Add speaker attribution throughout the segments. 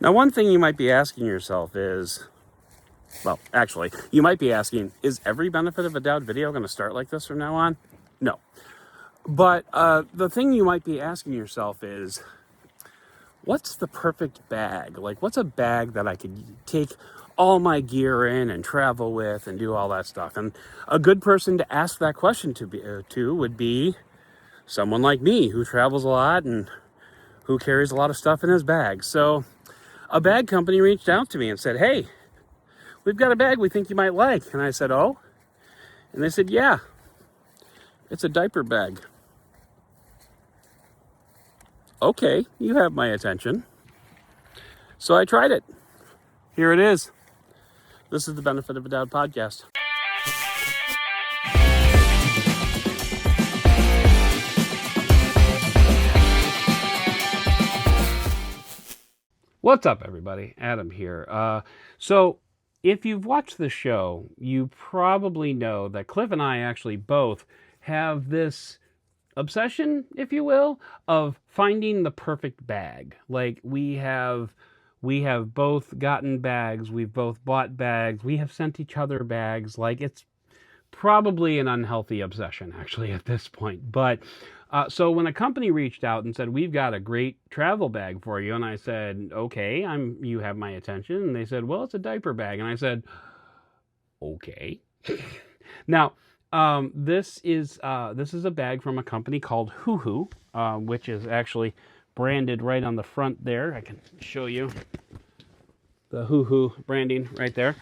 Speaker 1: Now, one thing you might be asking yourself is, well, actually, you might be asking, is every benefit of a Doud video going to start like this from now on? No. But the thing you might be asking yourself is, what's the perfect bag? Like, what's a bag that I could take all my gear in and travel with and do all that stuff? And a good person to ask that question to would be someone like me who travels a lot and who carries a lot of stuff in his bag. So a bag company reached out to me and said, hey, we've got a bag we think you might like. And I said, oh? And they said, yeah, it's a diaper bag. Okay, you have my attention. So I tried it. Here it is. This is the Benefit of a Doud podcast. What's up, everybody? Adam here. So if you've watched the show, you probably know that Cliff and I actually both have this obsession, if you will, of finding the perfect bag. Like we have both gotten bags, we've both bought bags, we have sent each other bags. Like it's probably an unhealthy obsession actually at this point. But so when a company reached out and said, we've got a great travel bag for you, and I said, okay, you have my attention. And they said, well, it's a diaper bag. And I said, okay. Now, this is a bag from a company called Huhu, which is actually branded right on the front there. I can show you the Huhu branding right there.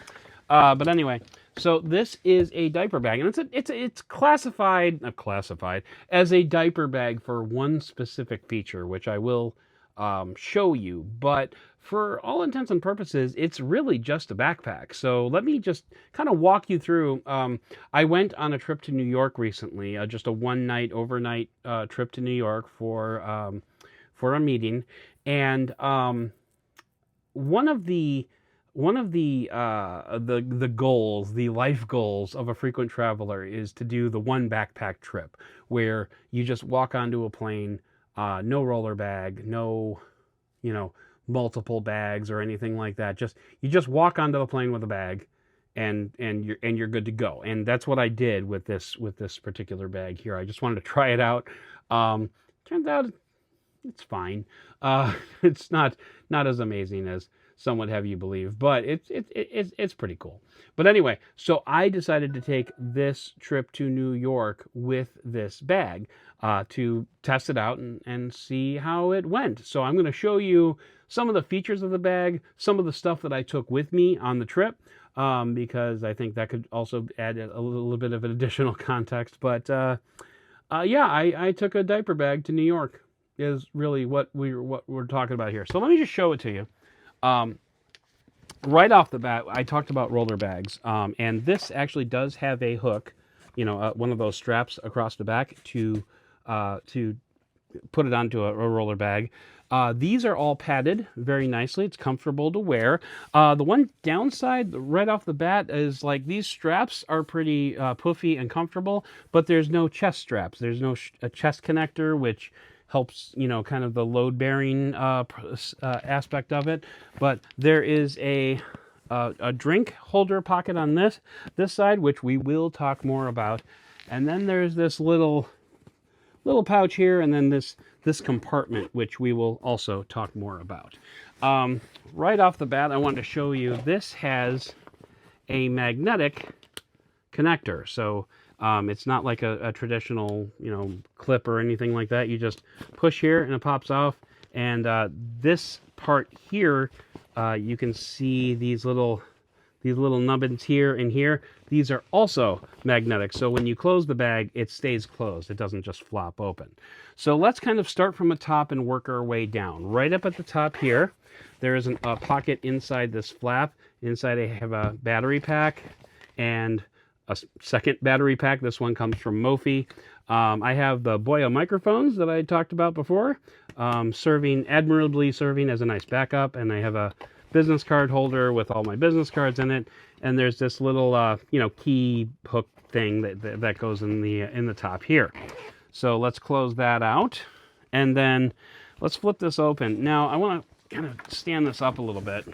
Speaker 1: But anyway, so this is a diaper bag, and it's classified as a diaper bag for one specific feature, which I will show you. But for all intents and purposes, it's really just a backpack. So let me just kind of walk you through. I went on a trip to New York recently, just a one-night, overnight trip to New York for a meeting, and one of the goals, the life goals of a frequent traveler is to do the one backpack trip where you just walk onto a plane, no roller bag, no, multiple bags or anything like that. You just walk onto the plane with a bag, and you're good to go. And that's what I did with this particular bag here. I just wanted to try it out. Turns out it's fine. It's not as amazing as some would have you believe, but it's pretty cool. But anyway, so I decided to take this trip to New York with this bag to test it out and see how it went. So I'm going to show you some of the features of the bag, some of the stuff that I took with me on the trip, because I think that could also add a little bit of an additional context. But I took a diaper bag to New York is really what we're talking about here. So let me just show it to you. Right off the bat, I talked about roller bags, and this actually does have a hook, one of those straps across the back to put it onto a roller bag. These are all padded very nicely. It's comfortable to wear. The one downside right off the bat is like these straps are pretty puffy and comfortable, but there's no chest straps. There's no a chest connector, which helps, kind of the load-bearing aspect of it. But there is a drink holder pocket on this side, which we will talk more about. And then there's this little pouch here, and then this compartment, which we will also talk more about. Right off the bat, I wanted to show you this has a magnetic connector. So it's not like a traditional, clip or anything like that. You just push here and it pops off. And this part here, you can see these little nubbins here and here. These are also magnetic. So when you close the bag, it stays closed. It doesn't just flop open. So let's kind of start from the top and work our way down. Right up at the top here, there is a pocket inside this flap. Inside I have a battery pack and a second battery pack. This one comes from Mophie. I have the Boya microphones that I talked about before, admirably serving as a nice backup. And I have a business card holder with all my business cards in it. And there's this little, key hook thing that goes in the top here. So let's close that out. And then let's flip this open. Now I want to kind of stand this up a little bit.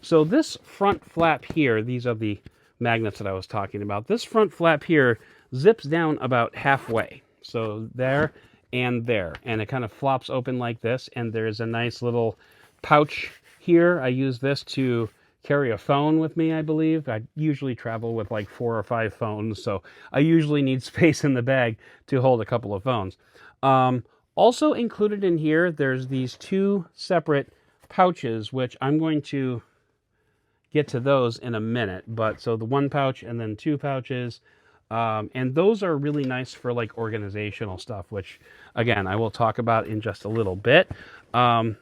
Speaker 1: So this front flap here, these are the magnets that I was talking about. This front flap here zips down about halfway. So there and there. And it kind of flops open like this. And there's a nice little pouch here. I use this to carry a phone with me, I believe. I usually travel with like 4 or 5 phones. So I usually need space in the bag to hold a couple of phones. Also included in here, there's these 2 separate pouches, which I'm going to get to those in a minute. But so the 1 pouch and then 2 pouches. And those are really nice for like organizational stuff, which again, I will talk about in just a little bit. And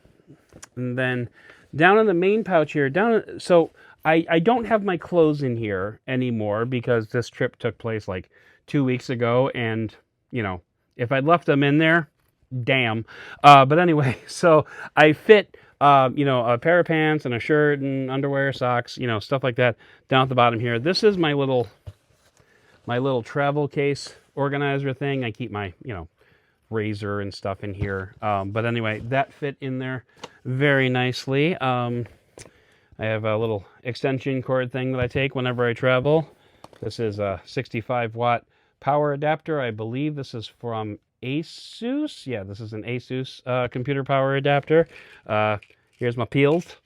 Speaker 1: then down in the main pouch here, so I don't have my clothes in here anymore because this trip took place like 2 weeks ago. And, you know, if I'd left them in there, damn. But anyway, so I fit you know, a pair of pants and a shirt and underwear, socks, you know, stuff like that down at the bottom here. This is my little travel case organizer thing. I keep my, you know, razor and stuff in here. But anyway, that fit in there very nicely. I have a little extension cord thing that I take whenever I travel. This is a 65-watt power adapter. I believe this is from Asus. Yeah, this is an Asus computer power adapter. Here's my peels.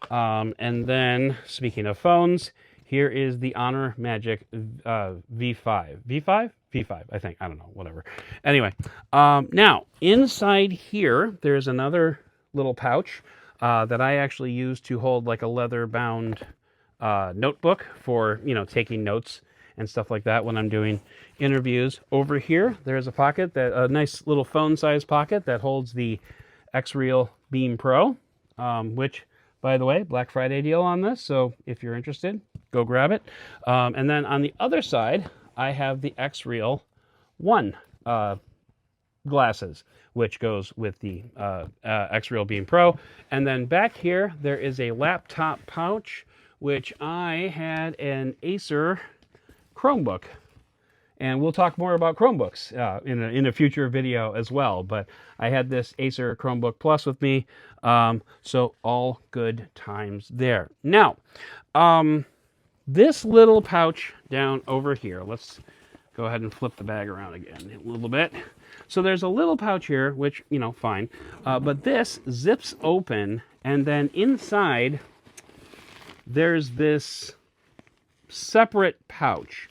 Speaker 1: And then, speaking of phones, here is the Honor Magic V5. V5? V5, I think. I don't know, whatever. Anyway, now, inside here, there's another little pouch that I actually use to hold like a leather-bound notebook for, you know, taking notes and stuff like that when I'm doing interviews. Over here, there's a pocket, a nice little phone-sized pocket that holds the X-Reel Beam Pro, which, by the way, Black Friday deal on this, so if you're interested, go grab it. And then on the other side, I have the X-Reel 1 glasses, which goes with the X-Reel Beam Pro. And then back here, there is a laptop pouch, which I had an Acer Chromebook. And we'll talk more about Chromebooks in a future video as well. But I had this Acer Chromebook Plus with me, so all good times there. Now, this little pouch down over here, let's go ahead and flip the bag around again a little bit. So there's a little pouch here, which, you know, fine. But this zips open, and then inside, there's this separate pouch.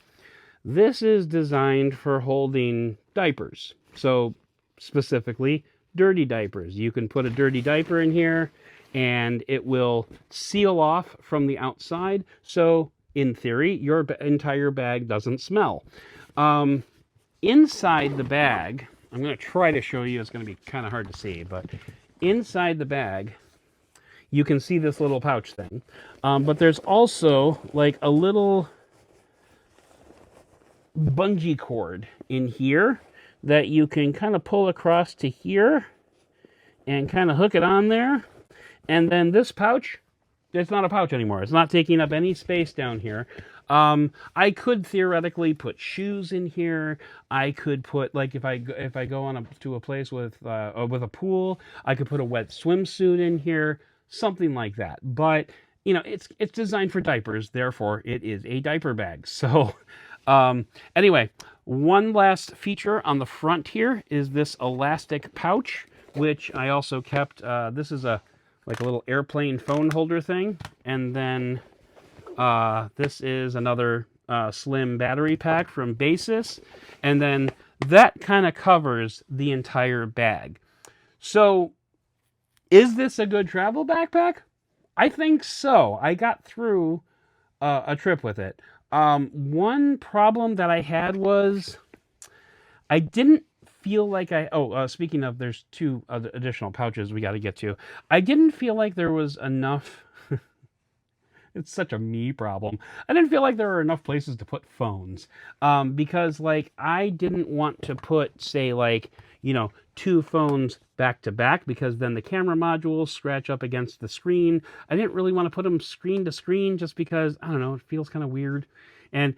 Speaker 1: This is designed for holding diapers. So specifically, dirty diapers. You can put a dirty diaper in here and it will seal off from the outside. So in theory, your entire bag doesn't smell. Inside the bag, I'm going to try to show you. It's going to be kind of hard to see, but inside the bag, you can see this little pouch thing. But there's also like a little bungee cord in here that you can kind of pull across to here and kind of hook it on there. And then this pouch, it's not a pouch anymore. It's not taking up any space down here. I could theoretically put shoes in here. I could put, like, if I go to a place with a pool, I could put a wet swimsuit in here, something like that. But you know, it's designed for diapers, therefore it is a diaper bag. So anyway, one last feature on the front here is this elastic pouch, which I also kept. This is like a little airplane phone holder thing, and then this is another slim battery pack from Basis, and then that kind of covers the entire bag. So is this a good travel backpack? I think so. I got through a trip with it. One problem that I had was I didn't feel like speaking of, there's 2 additional pouches we got to get to. I didn't feel like there was enough. It's such a me problem. I didn't feel like there were enough places to put phones, because like I didn't want to put, say, like, you know, 2 phones back to back, because then the camera modules scratch up against the screen. I didn't really want to put them screen to screen just because, I don't know, it feels kind of weird. And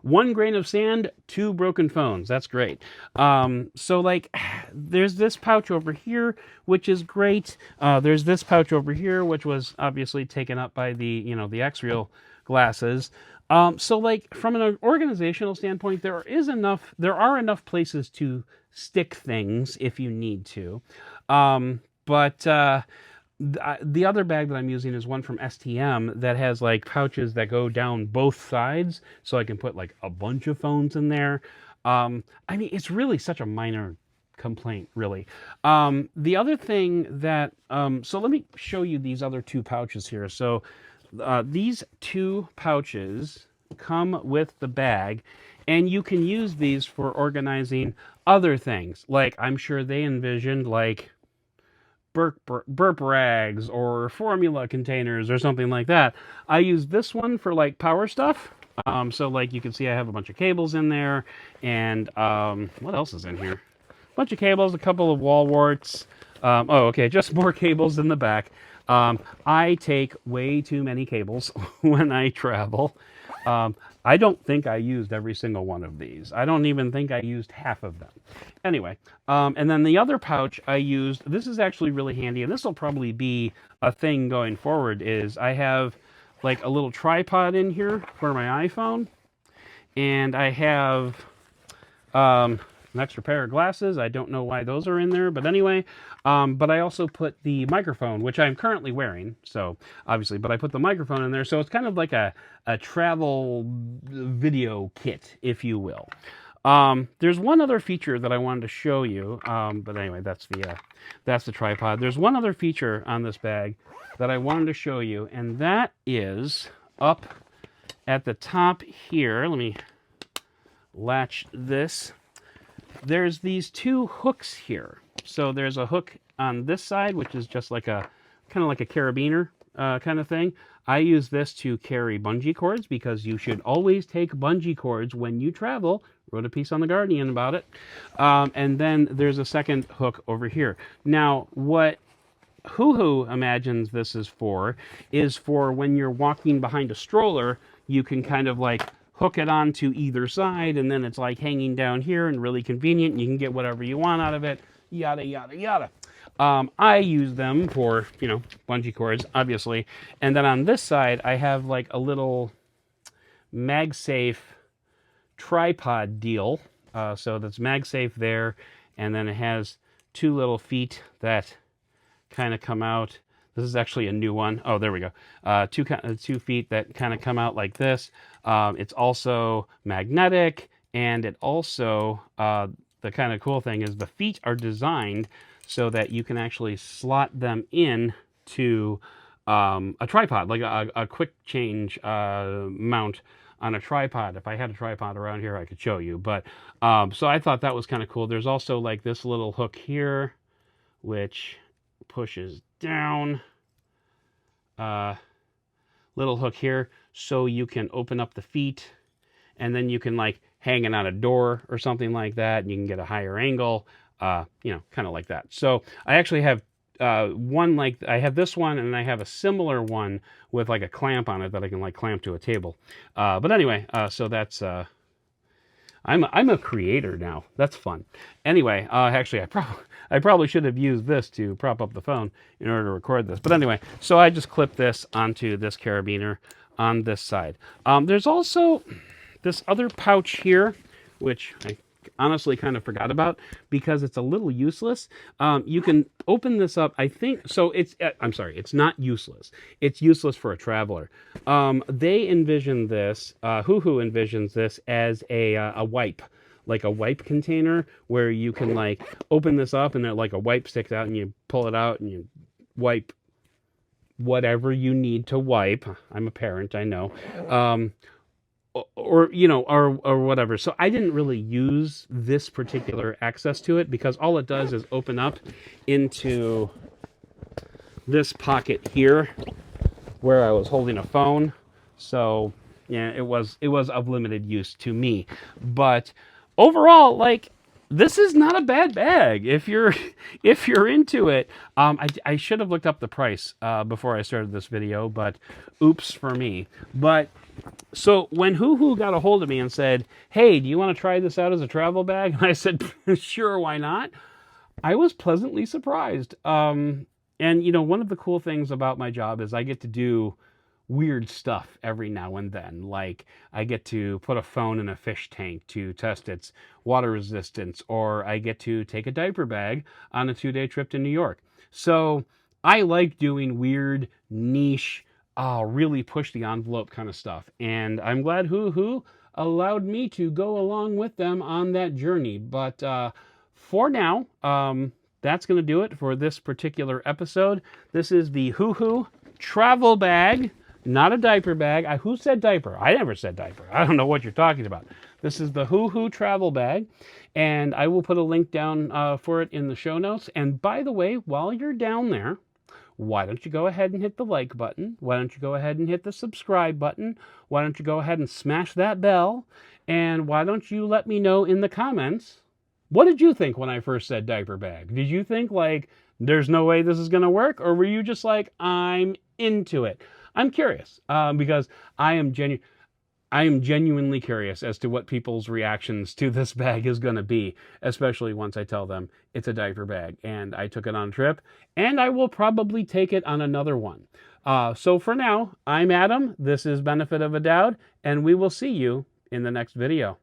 Speaker 1: 1 grain of sand, 2 broken phones. That's great. So like, there's this pouch over here, which is great. There's this pouch over here, which was obviously taken up by the the X-Real glasses. So like from an organizational standpoint, there are enough places to stick things if you need to. But the other bag that I'm using is one from STM that has like pouches that go down both sides, so I can put like a bunch of phones in there. I mean, it's really such a minor complaint, really. The other thing that, so let me show you these other 2 pouches here. So these 2 pouches come with the bag, and you can use these for organizing other things. Like, I'm sure they envisioned like burp rags or formula containers or something like that. I use this one for like power stuff. So like you can see I have a bunch of cables in there, and what else is in here? A bunch of cables, a couple of wall warts. Oh, okay, just more cables in the back. I take way too many cables when I travel. I don't think I used every single one of these. I don't even think I used half of them. Anyway, and then the other pouch I used, this is actually really handy, and this will probably be a thing going forward, is I have like a little tripod in here for my iPhone, and I have an extra pair of glasses. I don't know why those are in there, but anyway, but I also put the microphone, which I'm currently wearing, so obviously, but I put the microphone in there, so it's kind of like a travel video kit, if you will. There's one other feature that I wanted to show you, but anyway, that's the tripod. There's one other feature on this bag that I wanted to show you, and that is up at the top here. Let me latch this. There's these 2 hooks here. So there's a hook on this side, which is just like a kind of like a carabiner kind of thing. I use this to carry bungee cords, because you should always take bungee cords when you travel. Wrote a piece on The Guardian about it. And then there's a second hook over here. Now, what Huhu imagines this is for when you're walking behind a stroller, you can kind of like hook it onto either side, and then it's like hanging down here and really convenient. You can get whatever you want out of it, yada, yada, yada. I use them for, bungee cords, obviously. And then on this side, I have like a little MagSafe tripod deal. So that's MagSafe there, and then it has 2 little feet that kind of come out. This is actually a new one. Oh, there we go. 2 feet that kind of come out like this. It's also magnetic, and it also, the kind of cool thing is the feet are designed so that you can actually slot them in to a tripod, like a quick change mount on a tripod. If I had a tripod around here, I could show you. But so I thought that was kind of cool. There's also like this little hook here, which pushes down. Little hook here, so you can open up the feet, and then you can like hang it on a door or something like that, and you can get a higher angle, kind of like that. So I actually have one, like I have this one, and I have a similar one with like a clamp on it that I can like clamp to a table. But anyway, so that's I'm a creator now. That's fun. Anyway, actually, I probably should have used this to prop up the phone in order to record this. But anyway, so I just clipped this onto this carabiner on this side. There's also this other pouch here, which I honestly kind of forgot about because it's a little useless. You can open this up, I think, so it's, I'm sorry, it's not useless. It's useless for a traveler. They envision this, Huhu envisions this as a wipe, like a wipe container where you can like open this up and then like a wipe sticks out and you pull it out and you wipe whatever you need to wipe. I'm a parent, I know. Or whatever. So I didn't really use this particular access to it because all it does is open up into this pocket here where I was holding a phone. So yeah, it was of limited use to me. But overall, like, this is not a bad bag if you're if you're into it. I should have looked up the price before I started this video, but oops for me. But so when Huhu got a hold of me and said, "Hey, do you want to try this out as a travel bag?" And I said, "Sure, why not?" I was pleasantly surprised. And you know, one of the cool things about my job is I get to do weird stuff every now and then. Like I get to put a phone in a fish tank to test its water resistance, or I get to take a diaper bag on a 2-day trip to New York. So I like doing weird, niche, really push the envelope kind of stuff. And I'm glad Huhu allowed me to go along with them on that journey. But for now, that's going to do it for this particular episode. This is the Huhu travel bag, not a diaper bag. Who said diaper? I never said diaper. I don't know what you're talking about. This is the Huhu travel bag, and I will put a link down for it in the show notes. And by the way, while you're down there, why don't you go ahead and hit the like button? Why don't you go ahead and hit the subscribe button? Why don't you go ahead and smash that bell? And why don't you let me know in the comments, what did you think when I first said diaper bag? Did you think like, there's no way this is going to work? Or were you just like, I'm into it? I'm curious because I am genuinely curious as to what people's reactions to this bag is going to be, especially once I tell them it's a diaper bag and I took it on a trip, and I will probably take it on another one. So for now, I'm Adam. This is Benefit of a Doud, and we will see you in the next video.